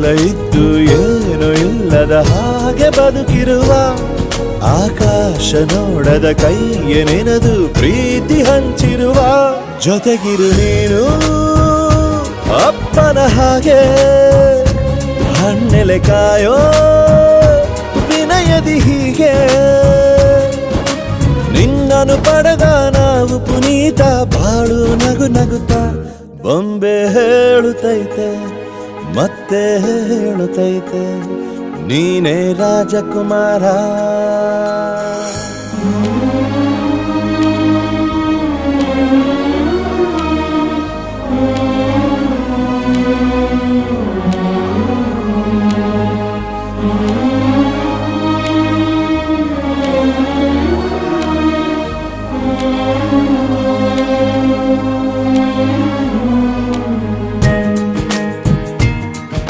ಎಲ್ಲ ಇದ್ದು ಏನು ಇಲ್ಲದ ಹಾಗೆ ಬದುಕಿರುವ ಆಕಾಶ ನೋಡದ ಕೈಯೇ ನೆನೆದು ಪ್ರೀತಿ ಹಂಚಿರುವ ಜೊತೆಗಿರು ನೀನು ಅಪ್ಪನ ಹಾಗೆ ಹಣ್ಣೆಲೆ ಕಾಯೋ ವಿನಯದಿ ಹೀಗೆ ನಿನ್ನನು ಪಡೆದ ನಾವು ಪುನೀತ ಬಾಳು ನಗು ನಗುತ್ತಾ ಬೊಂಬೆ ಹೇಳುತ್ತೈತೆ ಮತ್ತೆ ಹೇಳುತ್ತೈತೆ ನೀನೇ ರಾಜಕುಮಾರ.